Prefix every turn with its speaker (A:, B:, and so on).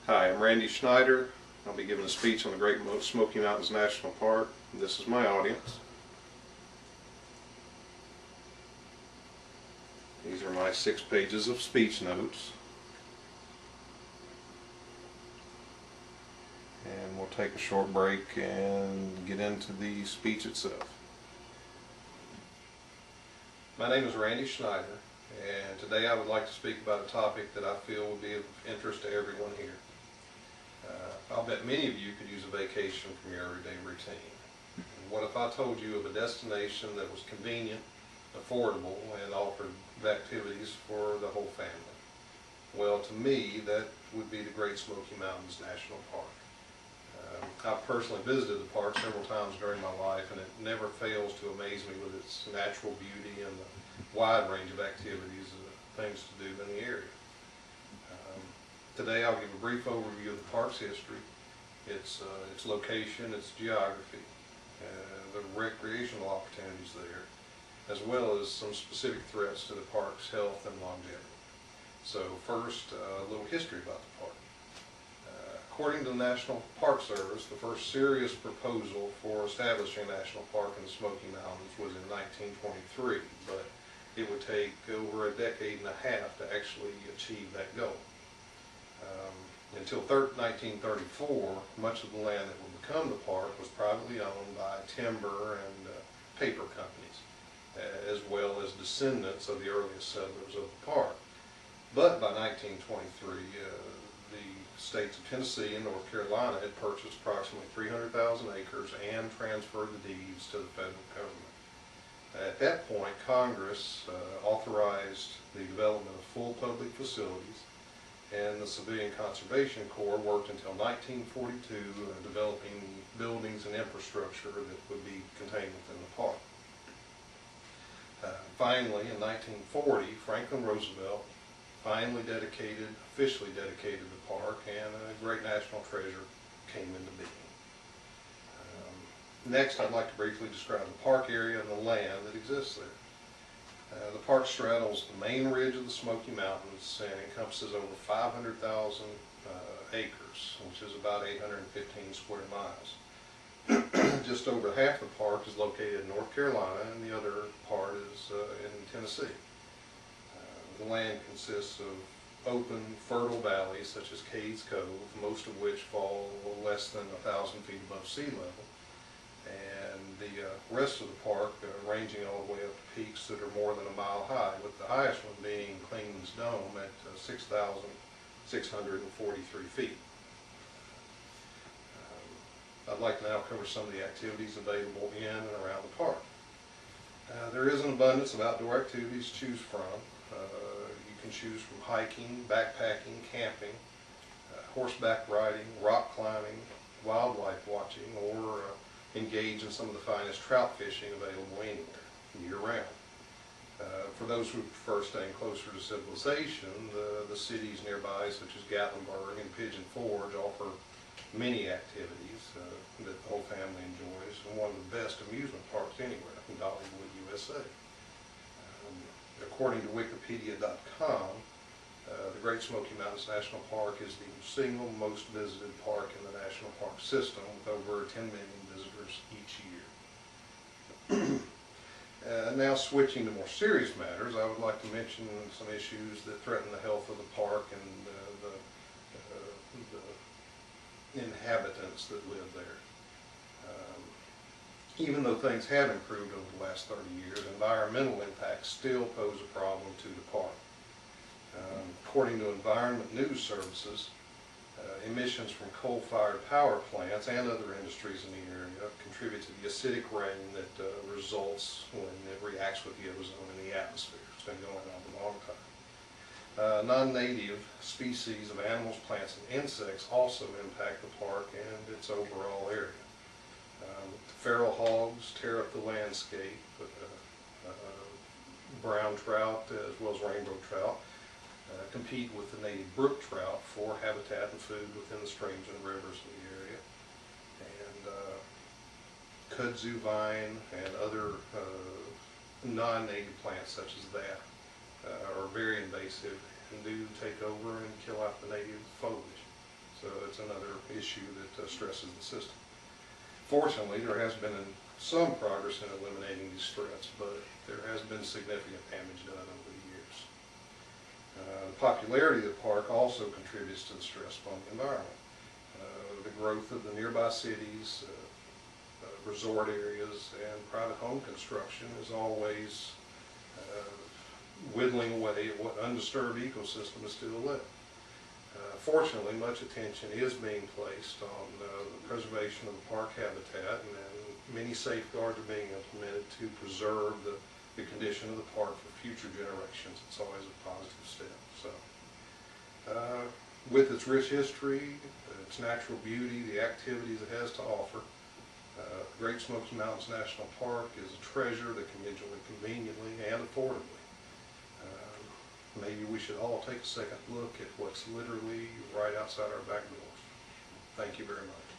A: Hi, I'm Randy Schneider. I'll be giving a speech on the Great Smoky Mountains National Park. This is my audience. These are my 6 pages of speech notes. And we'll take a short break and get into the speech itself. My name is Randy Schneider, and today I would like to speak about a topic that I feel would be of interest to everyone here. I'll bet many of you could use a vacation from your everyday routine. What if I told you of a destination that was convenient, affordable, and offered activities for the whole family? Well, to me, that would be the Great Smoky Mountains National Park. I've personally visited the park several times during my life, and it never fails to amaze me with its natural beauty and the wide range of activities and things to do in the area. Today I'll give a brief overview of the park's history, its location, its geography, the recreational opportunities there, as well as some specific threats to the park's health and longevity. So first, a little history about the park. According to the National Park Service, the first serious proposal for establishing a national park in the Smoky Mountains was in 1923, but it would take over a decade and a half to actually achieve that goal. Until 1934, much of the land that would become the park was privately owned by timber and paper companies, as well as descendants of the earliest settlers of the park. But by 1923, the states of Tennessee and North Carolina had purchased approximately 300,000 acres and transferred the deeds to the federal government. At that point, Congress authorized the development of full public facilities, and the Civilian Conservation Corps worked until 1942 developing buildings and infrastructure that would be contained within the park. Finally, in 1940, Franklin Roosevelt officially dedicated the park, and a great national treasure came into being. Next, I'd like to briefly describe the park area and the land that exists there. The park straddles the main ridge of the Smoky Mountains and encompasses over 500,000 acres, which is about 815 square miles. Just over half the park is located in North Carolina, and the other part is in Tennessee. The land consists of open, fertile valleys such as Cades Cove, most of which fall less than 1,000 feet above sea level, and the rest of the park ranging all the way up to peaks that are more than a mile high, with the highest one being Clingman's Dome at 6,643 feet. I'd like to now cover some of the activities available in and around the park. There is an abundance of outdoor activities to choose from. You can choose from hiking, backpacking, camping, horseback riding, rock climbing, wildlife watching, or engage in some of the finest trout fishing available anywhere, year-round. For those who prefer staying closer to civilization, the cities nearby, such as Gatlinburg and Pigeon Forge, offer many activities that the whole family enjoys, and one of the best amusement parks anywhere in Dollywood, USA. According to Wikipedia.com, the Great Smoky Mountains National Park is the single most visited park in the national park system, with over 10 million visitors each year. Now switching to more serious matters, I would like to mention some issues that threaten the health of the park and the inhabitants that live there. Even though things have improved over the last 30 years, environmental impacts still pose a problem to the park. According to Environment News Services, emissions from coal-fired power plants and other industries in the area contribute to the acidic rain that results when it reacts with the ozone in the atmosphere. It's been going on a long time. Non-native species of animals, plants, and insects also impact the park and its overall area. Feral hogs tear up the landscape. Brown trout, as well as rainbow trout, compete with the native brook trout for habitat and food within the streams and rivers in the area. And kudzu vine and other non-native plants such as that are very invasive and do take over and kill out the native foliage. it's another issue that stresses the system. Fortunately, there has been some progress in eliminating these threats, but there has been significant damage done over the years. The popularity of the park also contributes to the stress on the environment. The growth of the nearby cities, resort areas, and private home construction is always whittling away at what undisturbed ecosystem is still left. Fortunately, much attention is being placed on the preservation of the park habitat, and many safeguards are being implemented to preserve the condition of the park for future generations. It's always a positive step. So, with its rich history, its natural beauty, the activities it has to offer, Great Smoky Mountains National Park is a treasure that can be enjoyed conveniently and affordably. Maybe we should all take a second look at what's literally right outside our back doors. Thank you very much.